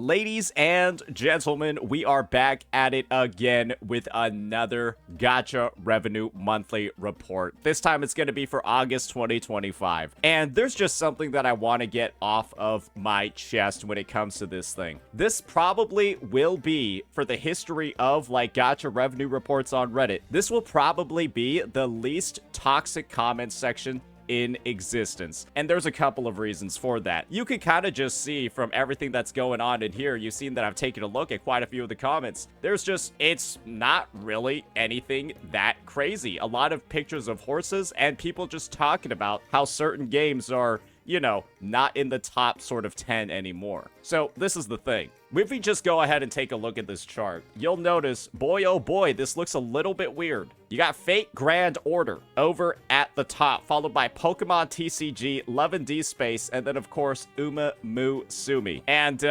Ladies and gentlemen, we are back at it again with another Gacha Revenue Monthly Report. This time it's going to be for August 2025. And there's just something that I want to get off of my chest when it comes to this thing. This probably will be, for the history of like Gacha Revenue Reports on Reddit, this will probably be the least toxic comment section in existence. And there's a couple of reasons for that. You can kind of just see from everything that's going on in here, you've seen that I've taken a look at quite a few of the comments. It's not really anything that crazy. A lot of pictures of horses and people just talking about how certain games are, you know, not in the top sort of 10 anymore. So this is the thing. If we just go ahead and take a look at this chart, you'll notice, boy, oh boy, this looks a little bit weird. You got Fate Grand Order over at the top, followed by Pokemon TCG, Love and D Space, and then, of course, Uma Mu Sumi. And,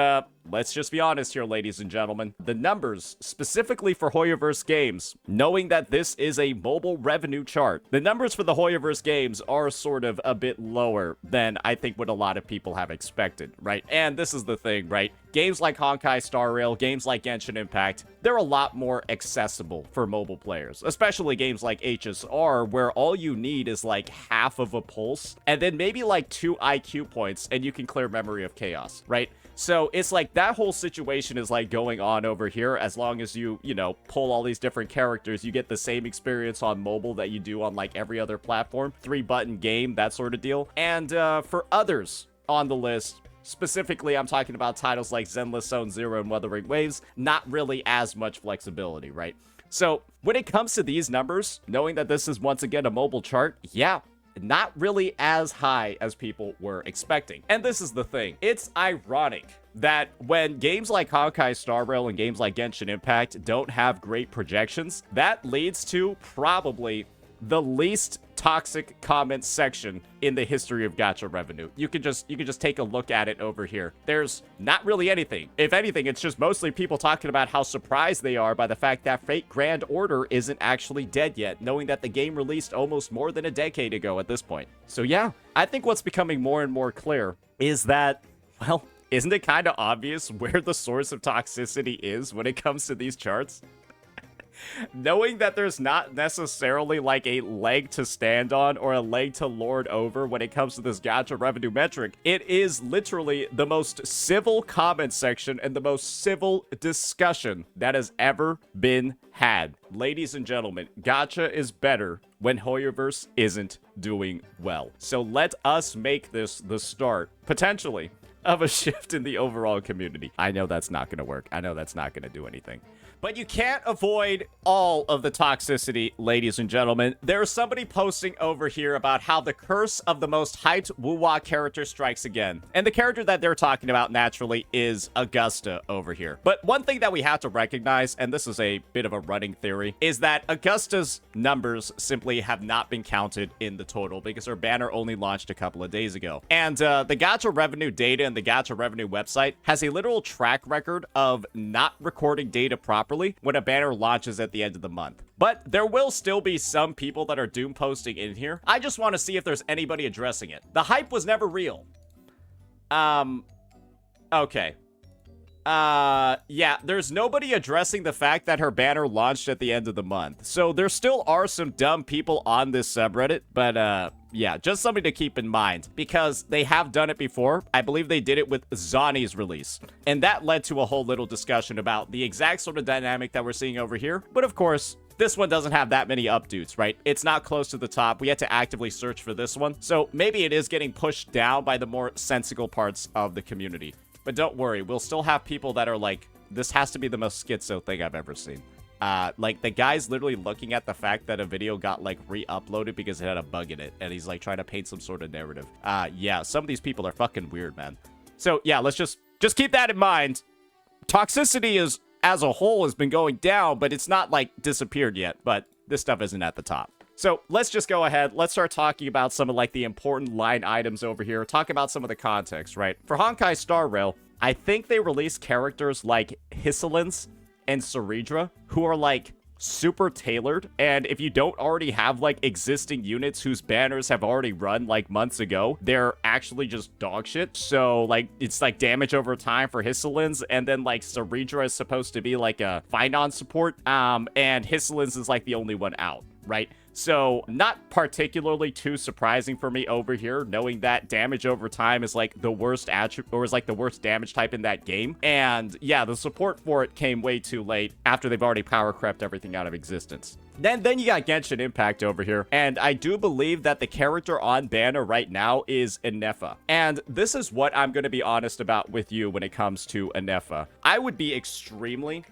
let's just be honest here, ladies and gentlemen. The numbers, specifically for Hoyoverse games, knowing that this is a mobile revenue chart, the numbers for the Hoyoverse games are sort of a bit lower than I think what a lot of people have expected, right? And this is the thing, right? Games like Honkai Star Rail, games like Genshin Impact, they're a lot more accessible for mobile players, especially games like HSR, where all you need is like half of a pulse, and then maybe like 2 IQ points, and you can clear Memory of Chaos, right? So it's like that whole situation is like going on over here. As long as you know, pull all these different characters, you get the same experience on mobile that you do on like every other platform. 3-button game, that sort of deal. And for others on the list, specifically, I'm talking about titles like Zenless Zone Zero and Wuthering Waves, not really as much flexibility, right? So when it comes to these numbers, knowing that this is once again a mobile chart, yeah, not really as high as people were expecting. And this is the thing. It's ironic that when games like Honkai Star Rail and games like Genshin Impact don't have great projections, that leads to probably the least toxic comment section in the history of Gacha revenue. You can just take a look at it over here. There's not really anything. If anything, it's just mostly people talking about how surprised they are by the fact that Fate Grand Order isn't actually dead yet, knowing that the game released almost more than a decade ago at this point. So yeah, I think what's becoming more and more clear is that, well, isn't it kind of obvious where the source of toxicity is when it comes to these charts? Knowing that there's not necessarily like a leg to stand on or a leg to lord over when it comes to this Gacha revenue metric, it is literally the most civil comment section and the most civil discussion that has ever been had. Ladies and gentlemen, Gacha is better when Hoyoverse isn't doing well. So let us make this the start, potentially, of a shift in the overall community. I know that's not going to work. I know that's not going to do anything. But you can't avoid all of the toxicity, ladies and gentlemen. There's somebody posting over here about how the curse of the most hyped WuWa character strikes again. And the character that they're talking about, naturally, is Augusta over here. But one thing that we have to recognize, and this is a bit of a running theory, is that Augusta's numbers simply have not been counted in the total because her banner only launched a couple of days ago. And the Gacha revenue data and the Gacha revenue website has a literal track record of not recording data properly when a banner launches at the end of the month. But there will still be some people that are doom posting in here. I just want to see if there's anybody addressing it. The hype was never real. Okay. Yeah, there's nobody addressing the fact that her banner launched at the end of the month. So there still are some dumb people on this subreddit, but yeah, just something to keep in mind because they have done it before. I believe they did it with Zani's release, and that led to a whole little discussion about the exact sort of dynamic that we're seeing over here. But of course, this one doesn't have that many updates, right? It's not close to the top. We had to actively search for this one. So maybe it is getting pushed down by the more sensical parts of the community. But don't worry, we'll still have people that are like, this has to be the most schizo thing I've ever seen. Like, the guy's literally looking at the fact that a video got, like, re-uploaded because it had a bug in it, and he's, like, trying to paint some sort of narrative. Yeah, some of these people are fucking weird, man. So, yeah, let's just keep that in mind. Toxicity is, as a whole, has been going down, but it's not, like, disappeared yet, but this stuff isn't at the top. So let's just go ahead. Let's start talking about some of like the important line items over here. Talk about some of the context, right? For Honkai Star Rail, I think they released characters like Hisselins and Ceridra, who are like super tailored, and if you don't already have like existing units whose banners have already run like months ago, they're actually just dog shit. So like it's like damage over time for Hisselins, and then like Ceredra is supposed to be like a Finon support, and Hisselins is like the only one out, right? So not particularly too surprising for me over here, knowing that damage over time is like the worst attribute, or is like the worst damage type in that game. And yeah, the support for it came way too late after they've already power crept everything out of existence. Then you got Genshin Impact over here, and I do believe that the character on banner right now is Inefa. And this is what I'm going to be honest about with you when it comes to Inefa. I would be extremely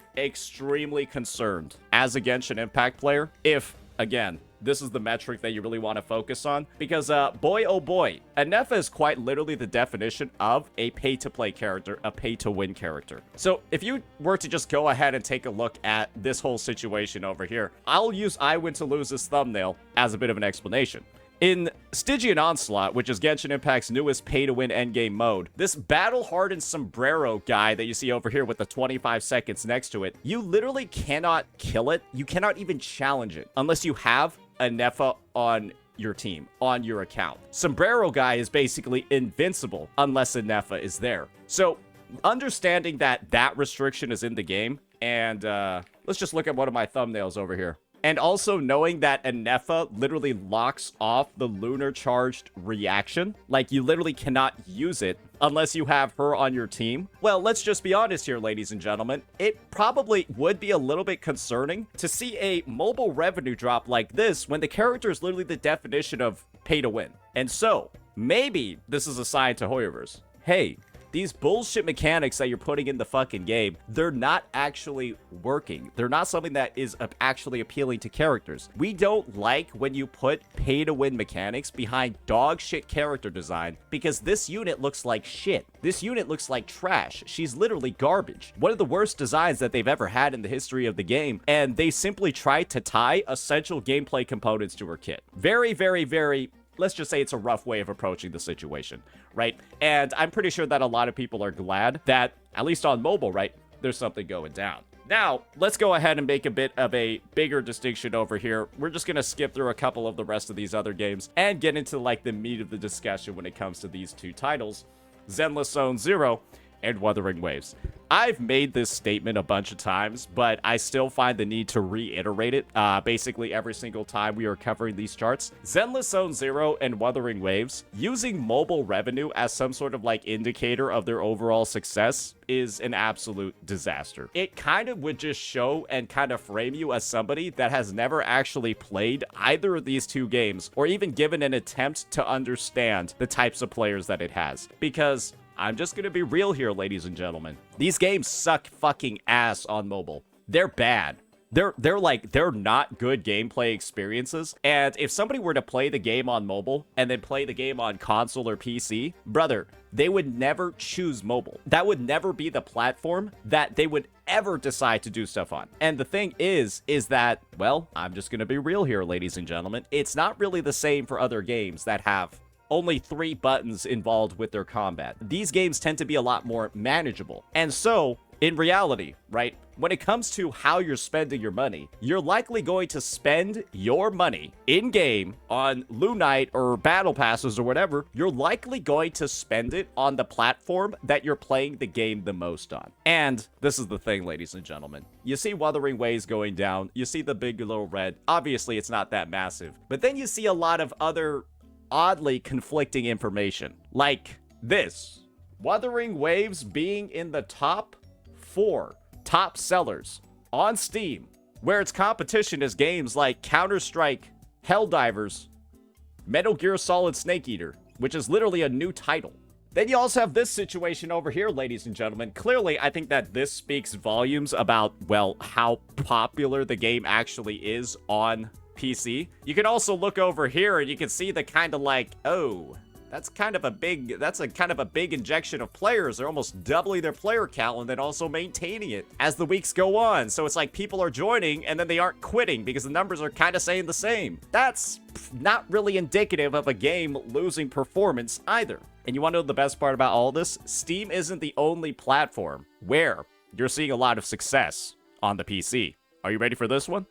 concerned as a Genshin Impact player if, again, this is the metric that you really want to focus on, because boy oh boy, Inefa is quite literally the definition of a pay-to-play character, a pay-to-win character. So if you were to just go ahead and take a look at this whole situation over here, I'll use I Win to Lose this thumbnail as a bit of an explanation. In Stygian Onslaught, which is Genshin Impact's newest pay-to-win endgame mode, this battle-hardened sombrero guy that you see over here with the 25 seconds next to it, you literally cannot kill it. You cannot even challenge it unless you have Inefa on your team, on your account. Sombrero guy is basically invincible unless Inefa is there. So understanding that that restriction is in the game, and let's just look at one of my thumbnails over here. And also knowing that Inefa literally locks off the lunar charged reaction. Like, you literally cannot use it unless you have her on your team. Well, let's just be honest here, ladies and gentlemen. It probably would be a little bit concerning to see a mobile revenue drop like this when the character is literally the definition of pay to win. And so, maybe this is a sign to Hoyoverse. Hey, these bullshit mechanics that you're putting in the fucking game, they're not actually working. They're not something that is actually appealing to characters. We don't like when you put pay-to-win mechanics behind dog shit character design, because this unit looks like shit. This unit looks like trash. She's literally garbage. One of the worst designs that they've ever had in the history of the game, and they simply tried to tie essential gameplay components to her kit. Very, let's just say it's a rough way of approaching the situation, right? And I'm pretty sure that a lot of people are glad that, at least on mobile, right, there's something going down. Now, let's go ahead and make a bit of a bigger distinction over here. We're just going to skip through a couple of the rest of these other games and get into, like, the meat of the discussion when it comes to these two titles, Zenless Zone Zero and Wuthering Waves. I've made this statement a bunch of times, but I still find the need to reiterate it basically every single time we are covering these charts. Zenless Zone Zero and Wuthering Waves, using mobile revenue as some sort of like indicator of their overall success is an absolute disaster. It kind of would just show and kind of frame you as somebody that has never actually played either of these two games, or even given an attempt to understand the types of players that it has. Because I'm just gonna be real here, ladies and gentlemen. These games suck fucking ass on mobile. They're bad. They're not good gameplay experiences. And if somebody were to play the game on mobile and then play the game on console or PC, brother, they would never choose mobile. That would never be the platform that they would ever decide to do stuff on. And the thing is that, well, I'm just gonna be real here, ladies and gentlemen. It's not really the same for other games that have only 3 buttons involved with their combat. These games tend to be a lot more manageable. And so, in reality, right, when it comes to how you're spending your money, you're likely going to spend your money in-game on Lunite or Battle Passes or whatever. You're likely going to spend it on the platform that you're playing the game the most on. And this is the thing, ladies and gentlemen. You see Wuthering Waves going down. You see the big little red. Obviously, it's not that massive. But then you see a lot of other oddly conflicting information, like this: Wuthering Waves being in the top 4 top sellers on Steam, where its competition is games like Counter-Strike, Helldivers, Metal Gear Solid Snake Eater, which is literally a new title. Then you also have this situation over here, ladies and gentlemen. Clearly, I think that this speaks volumes about, well, how popular the game actually is on PC. You can also look over here and you can see the kind of like, oh, that's a kind of a big injection of players. They're almost doubling their player count and then also maintaining it as the weeks go on. So it's like people are joining and then they aren't quitting because the numbers are kind of saying the same. That's not really indicative of a game losing performance either. And you want to know the best part about all this? Steam isn't the only platform where you're seeing a lot of success on the PC. Are you ready for this one?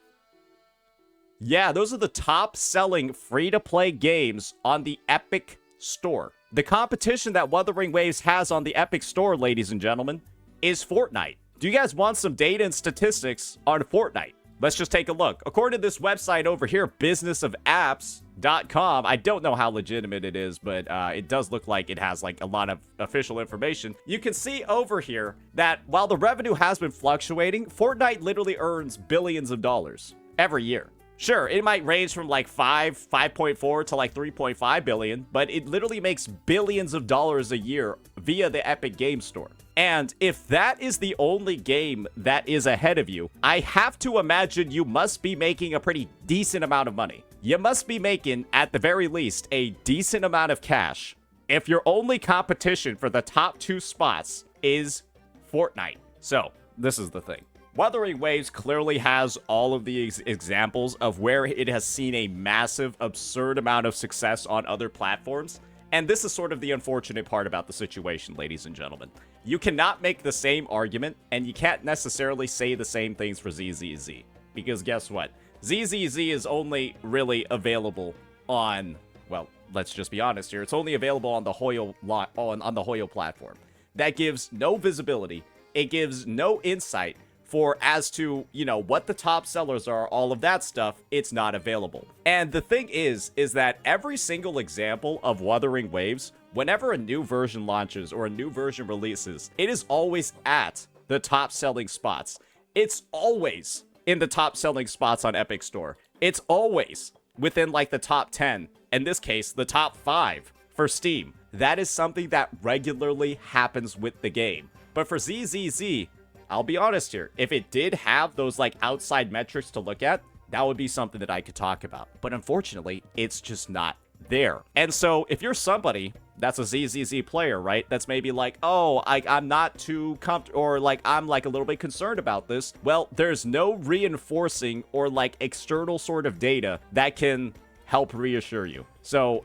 Yeah, those are the top selling free-to-play games on the Epic Store. The competition that Wuthering Waves has on the Epic Store, ladies and gentlemen, is Fortnite. Do you guys want some data and statistics on Fortnite? Let's just take a look. According to this website over here, businessofapps.com, I don't know how legitimate it is, but it does look like it has like a lot of official information. You can see over here that while the revenue has been fluctuating, Fortnite literally earns billions of dollars every year. Sure, it might range from like 5.4 to like 3.5 billion, but it literally makes billions of dollars a year via the Epic Game Store. And if that is the only game that is ahead of you, I have to imagine you must be making a pretty decent amount of money. You must be making, at the very least, a decent amount of cash if your only competition for the top 2 spots is Fortnite. So, this is the thing. Wuthering Waves clearly has all of the examples of where it has seen a massive, absurd amount of success on other platforms. And this is sort of the unfortunate part about the situation, ladies and gentlemen. You cannot make the same argument, and you can't necessarily say the same things for ZZZ. Because guess what? ZZZ is only really available on, well, let's just be honest here. It's only available on the Hoyo on the Hoyo platform. That gives no visibility. It gives no insight for as to, you know, what the top sellers are, all of that stuff. It's not available. And the thing is that every single example of Wuthering Waves, whenever a new version launches or a new version releases, it is always at the top selling spots. It's always in the top selling spots on Epic Store. It's always within like the top 10, in this case, the top 5 for Steam. That is something that regularly happens with the game. But for ZZZ, I'll be honest here, if it did have those like outside metrics to look at, that would be something that I could talk about. But unfortunately, it's just not there. And so if you're somebody that's a ZZZ player, right, that's maybe like, oh, I'm not too comfortable, or like I'm like a little bit concerned about this, well, there's no reinforcing or like external sort of data that can help reassure you. So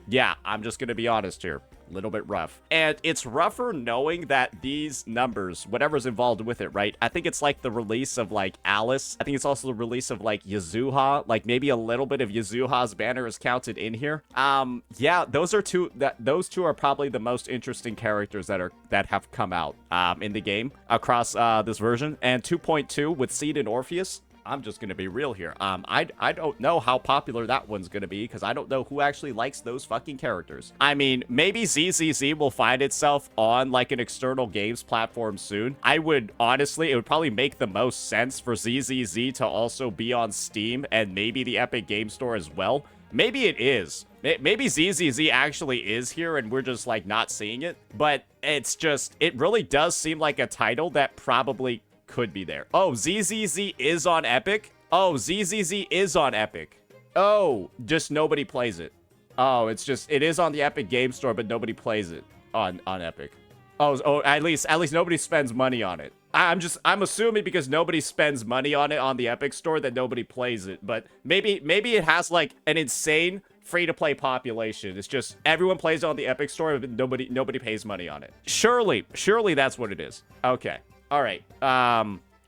yeah, I'm just gonna be honest here. Little bit rough. And it's rougher knowing that these numbers, whatever's involved with it, right? I think it's like the release of like Alice. I think it's also the release of like Yazuha. Like maybe a little bit of Yazuha's banner is counted in here. Yeah, those two are probably the most interesting characters that have come out in the game across this version. And 2.2 with Seed and Orpheus. I'm just going to be real here. I don't know how popular that one's going to be because I don't know who actually likes those fucking characters. I mean, maybe ZZZ will find itself on like an external games platform soon. I would honestly, it would probably make the most sense for ZZZ to also be on Steam and maybe the Epic Game Store as well. Maybe it is. Maybe ZZZ actually is here and we're just like not seeing it. But it's just, it really does seem like a title that probably could be there. Oh, ZZZ is on Epic? Oh, ZZZ is on Epic. Oh, just nobody plays it. Oh, it is on the Epic Game Store, but nobody plays it on Epic. Oh, at least nobody spends money on it. I'm assuming because nobody spends money on it on the Epic Store that nobody plays it, but maybe it has like an insane free-to-play population. It's just everyone plays it on the Epic Store, but nobody pays money on it. Surely that's what it is. Okay. All right.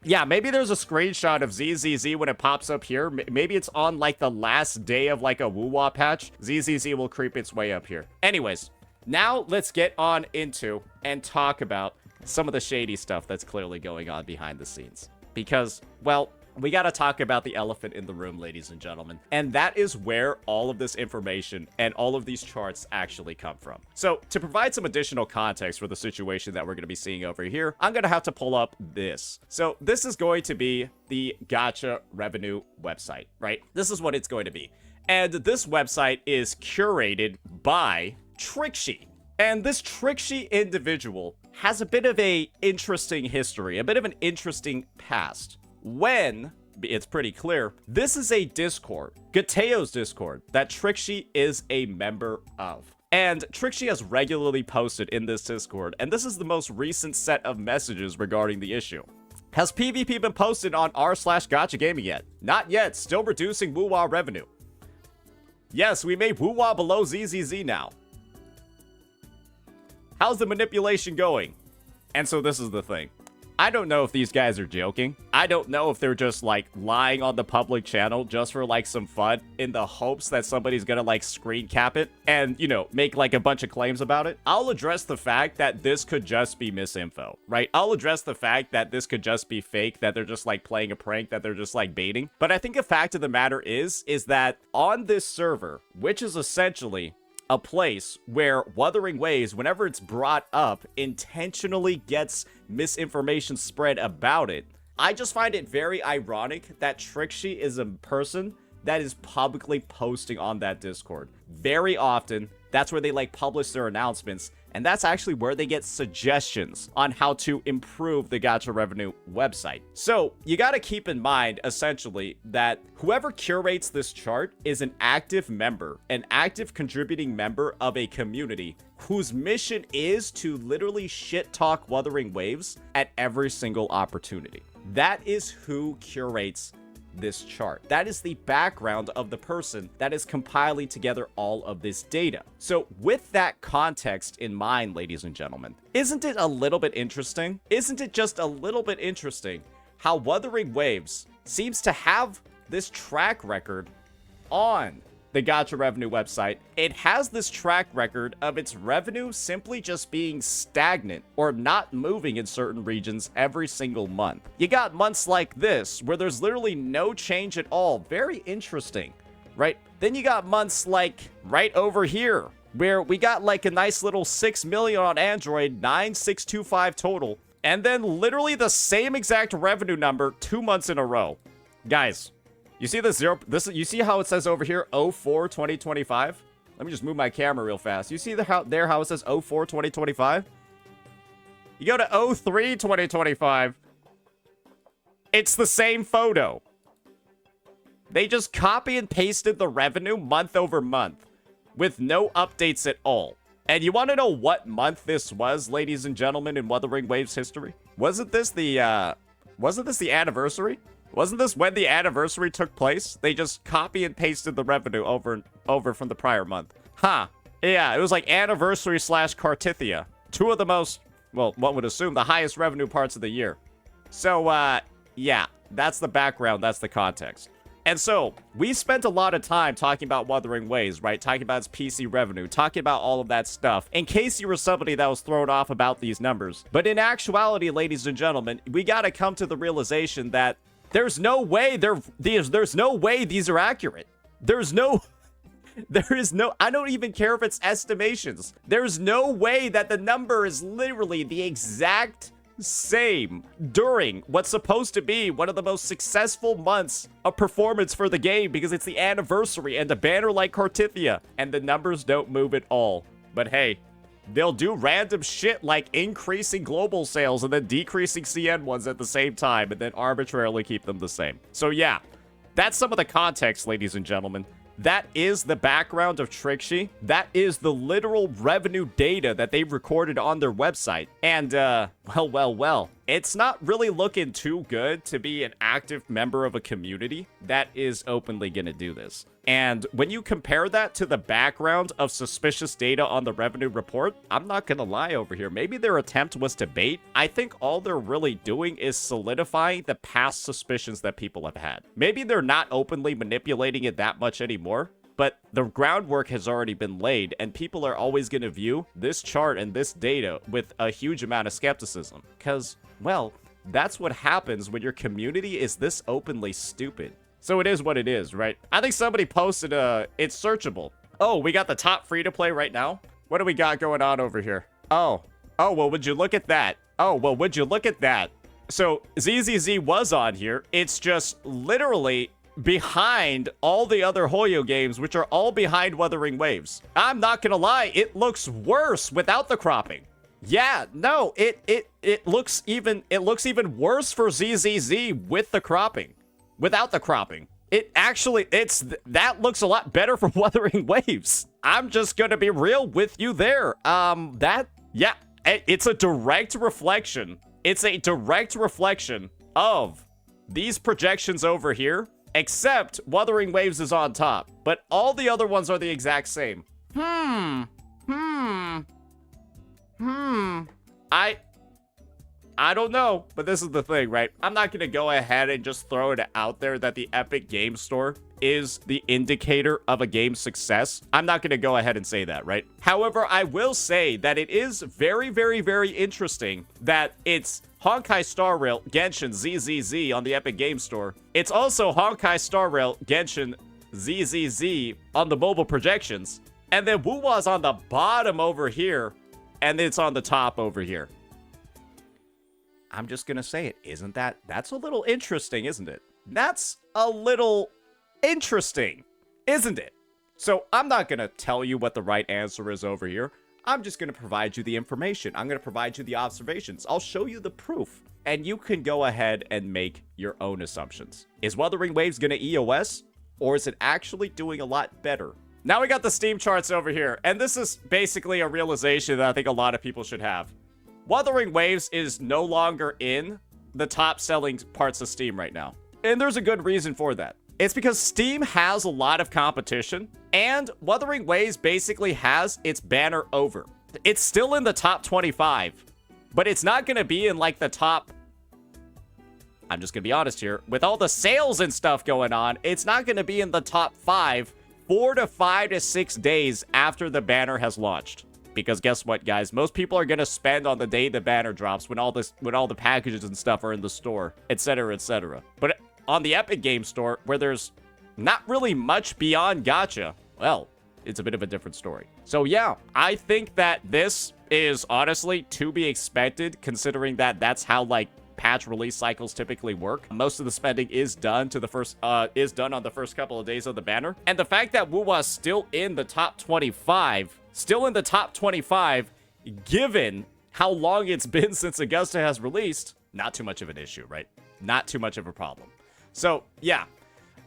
Yeah, maybe there's a screenshot of ZZZ when it pops up here. Maybe it's on like the last day of like a WuWa patch. ZZZ will creep its way up here. Anyways, now let's get on into and talk about some of the shady stuff that's clearly going on behind the scenes. Because, well, we gotta talk about the elephant in the room, ladies and gentlemen. And that is where all of this information and all of these charts actually come from. So, to provide some additional context for the situation that we're gonna be seeing over here, I'm gonna have to pull up this. So, this is going to be the Gacha revenue website, right? This is what it's going to be. And this website is curated by Trixie. And this Trixie individual has a bit of an interesting history, a bit of an interesting past. When, it's pretty clear, this is a Discord, Gateo's Discord, that Trixie is a member of. And Trixie has regularly posted in this Discord, and this is the most recent set of messages regarding the issue. Has PvP been posted on r/Gacha Gaming yet? Not yet, still reducing WuWa revenue. Yes, we made WuWa below ZZZ now. How's the manipulation going? And so this is the thing. I don't know if these guys are joking. I don't know if they're just like lying on the public channel just for like some fun in the hopes that somebody's gonna like screen cap it and, you know, make like a bunch of claims about it. I'll address the fact that this could just be misinfo, right? I'll address the fact that this could just be fake, that they're just like playing a prank, that they're just like baiting. But I think a fact of the matter is that on this server, which is essentially a place where Wuthering Waves, whenever it's brought up, intentionally gets misinformation spread about it. I just find it very ironic that Trixie is a person that is publicly posting on that Discord. Very often, that's where they like publish their announcements, and that's actually where they get suggestions on how to improve the Gacha Revenue website. So you got to keep in mind, essentially, that whoever curates this chart is an active member, an active contributing member of a community whose mission is to literally shit talk Wuthering Waves at every single opportunity. That is who curates this chart. That is the background of the person that is compiling together all of this data. So with that context in mind, ladies and gentlemen, isn't it a little bit interesting? Isn't it just a little bit interesting how Wuthering Waves seems to have this track record on the Gacha Revenue website? It has this track record of its revenue simply just being stagnant or not moving in certain regions every single month. You got months like this where there's literally no change at all. Very interesting, right? Then you got months like right over here where we got like a nice little 6 million on Android, 9625 total, and then literally the same exact revenue number 2 months in a row. Guys, you see you see how it says over here 04 2025? Let me just move my camera real fast. You see how it says 04 2025? You go to 03 2025. It's the same photo. They just copy and pasted the revenue month over month with no updates at all. And you want to know what month this was, ladies and gentlemen, in Wuthering Waves history? Wasn't this the anniversary? Wasn't this when the anniversary took place? They just copy and pasted the revenue over from the prior month. Huh. Yeah, it was like anniversary / Cartithia. Two of the most, well, one would assume the highest revenue parts of the year. So, yeah, that's the background. That's the context. And so, we spent a lot of time talking about Wuthering Waves, right? Talking about its PC revenue, talking about all of that stuff, in case you were somebody that was thrown off about these numbers. But in actuality, ladies and gentlemen, we gotta come to the realization that there's no way there's no way these are accurate. There is no, I don't even care if it's estimations. There's no way that the number is literally the exact same during what's supposed to be one of the most successful months of performance for the game because it's the anniversary and a banner like Cartithia, and the numbers don't move at all. But hey, they'll do random shit like increasing global sales and then decreasing CN ones at the same time and then arbitrarily keep them the same. So yeah, that's some of the context, ladies and gentlemen. That is the background of Trixie. That is the literal revenue data that they've recorded on their website. And, well, it's not really looking too good to be an active member of a community that is openly gonna do this. And when you compare that to the background of suspicious data on the revenue report, I'm not gonna lie over here. Maybe their attempt was to bait. I think all they're really doing is solidifying the past suspicions that people have had. Maybe they're not openly manipulating it that much anymore, but the groundwork has already been laid, and people are always gonna view this chart and this data with a huge amount of skepticism. Because, well, that's what happens when your community is this openly stupid. So it is what it is, right? I think somebody posted, it's searchable. Oh, we got the top free-to-play right now? What do we got going on over here? Oh, well, would you look at that? Oh, well, would you look at that? So ZZZ was on here. It's just literally behind all the other Hoyo games, which are all behind Wuthering Waves. I'm not gonna lie, it looks worse without the cropping. Yeah, no, it looks even worse for ZZZ with the cropping. Without the cropping. That looks a lot better for Wuthering Waves. I'm just gonna be real with you there. It's a direct reflection. It's a direct reflection of these projections over here, except Wuthering Waves is on top, but all the other ones are the exact same. I don't know, but this is the thing, right? I'm not going to go ahead and just throw it out there that the Epic Game Store is the indicator of a game's success. I'm not going to go ahead and say that, right? However, I will say that it is very, very, very interesting that it's Honkai Star Rail Genshin ZZZ on the Epic Game Store. It's also Honkai Star Rail Genshin ZZZ on the mobile projections. And then WuWa's on the bottom over here, and it's on the top over here. I'm just gonna say it. That's a little interesting, isn't it? That's a little interesting, isn't it? So I'm not gonna tell you what the right answer is over here. I'm just gonna provide you the information. I'm gonna provide you the observations. I'll show you the proof, and you can go ahead and make your own assumptions. Is Wuthering Waves gonna EOS, or is it actually doing a lot better? Now we got the Steam charts over here, and this is basically a realization that I think a lot of people should have. Wuthering Waves is no longer in the top selling parts of Steam right now. And there's a good reason for that. It's because Steam has a lot of competition, and Wuthering Waves basically has its banner over. It's still in the top 25, but it's not going to be in like the top... I'm just going to be honest here. With all the sales and stuff going on, it's not going to be in the top 5 4 to 5 to 6 days after the banner has launched. Because guess what, guys? Most people are going to spend on the day the banner drops when all the packages and stuff are in the store, etc., etc. But on the Epic Game Store, where there's not really much beyond Gacha, well, it's a bit of a different story. So yeah, I think that this is honestly to be expected, considering that that's how, like, patch release cycles typically work. Most of the spending is done on the first couple of days of the banner. And the fact that WuWa's still in the top 25, given how long it's been since Augusta has released, not too much of an issue, right? Not too much of a problem. So yeah,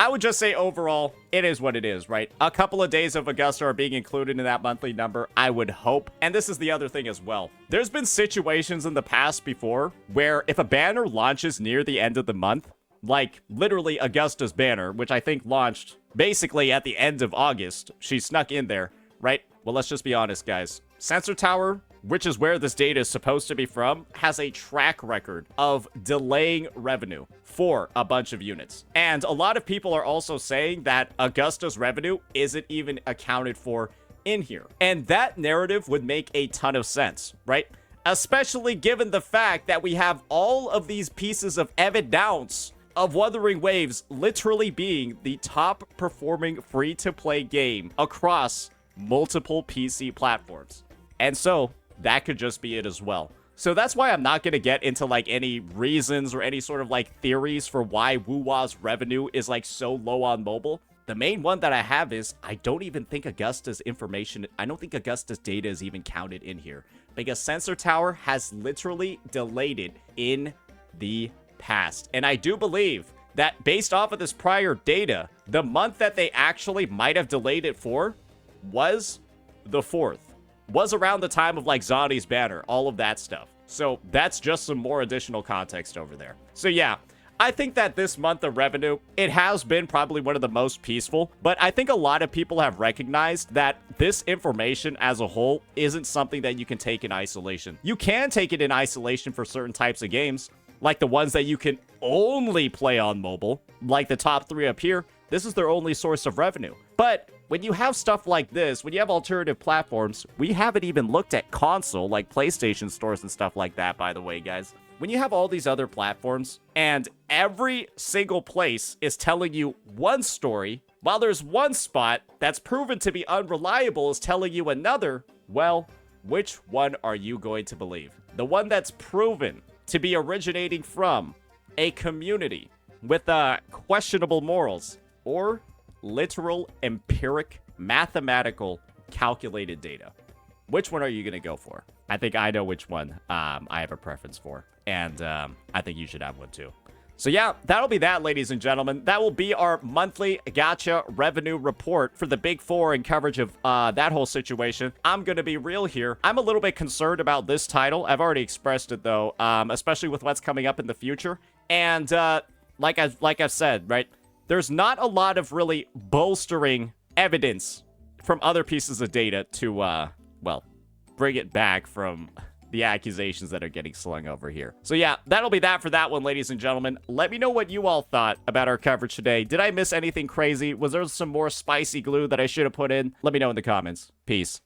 I would just say overall, it is what it is, right? A couple of days of Augusta are being included in that monthly number, I would hope. And this is the other thing as well. There's been situations in the past before where if a banner launches near the end of the month, like literally Augusta's banner, which I think launched basically at the end of August, she snuck in there, right? Well, let's just be honest, guys. Sensor Tower, which is where this data is supposed to be from, has a track record of delaying revenue for a bunch of units. And a lot of people are also saying that Augusta's revenue isn't even accounted for in here. And that narrative would make a ton of sense, right? Especially given the fact that we have all of these pieces of evidence of Wuthering Waves literally being the top performing free-to-play game across multiple PC platforms. And so that could just be it as well. So that's why I'm not going to get into like any reasons or any sort of like theories for why WuWa's revenue is like so low on mobile. The main one that I have is I don't even think Augusta's data is even counted in here, because Sensor Tower has literally delayed it in the past. And I do believe that based off of this prior data, the month that they actually might have delayed it for was the 4th. Was around the time of like Zani's banner, all of that stuff. So that's just some more additional context over there. So yeah, I think that this month of revenue, it has been probably one of the most peaceful, but I think a lot of people have recognized that this information as a whole isn't something that you can take in isolation. You can take it in isolation for certain types of games, like the ones that you can only play on mobile, like the top 3 up here. This is their only source of revenue. But when you have stuff like this, when you have alternative platforms, we haven't even looked at console, like PlayStation stores and stuff like that, by the way, guys. When you have all these other platforms, and every single place is telling you one story, while there's one spot that's proven to be unreliable is telling you another, well, which one are you going to believe? The one that's proven to be originating from a community with questionable morals, or literal, empiric, mathematical, calculated data? Which one are you going to go for? I think I know which one I have a preference for. And I think you should have one too. So yeah, that'll be that, ladies and gentlemen. That will be our monthly Gacha revenue report for the Big Four and coverage of that whole situation. I'm going to be real here. I'm a little bit concerned about this title. I've already expressed it, though, especially with what's coming up in the future. And like I've said, right, there's not a lot of really bolstering evidence from other pieces of data to, well, bring it back from the accusations that are getting slung over here. So yeah, that'll be that for that one, ladies and gentlemen. Let me know what you all thought about our coverage today. Did I miss anything crazy? Was there some more spicy glue that I should have put in? Let me know in the comments. Peace.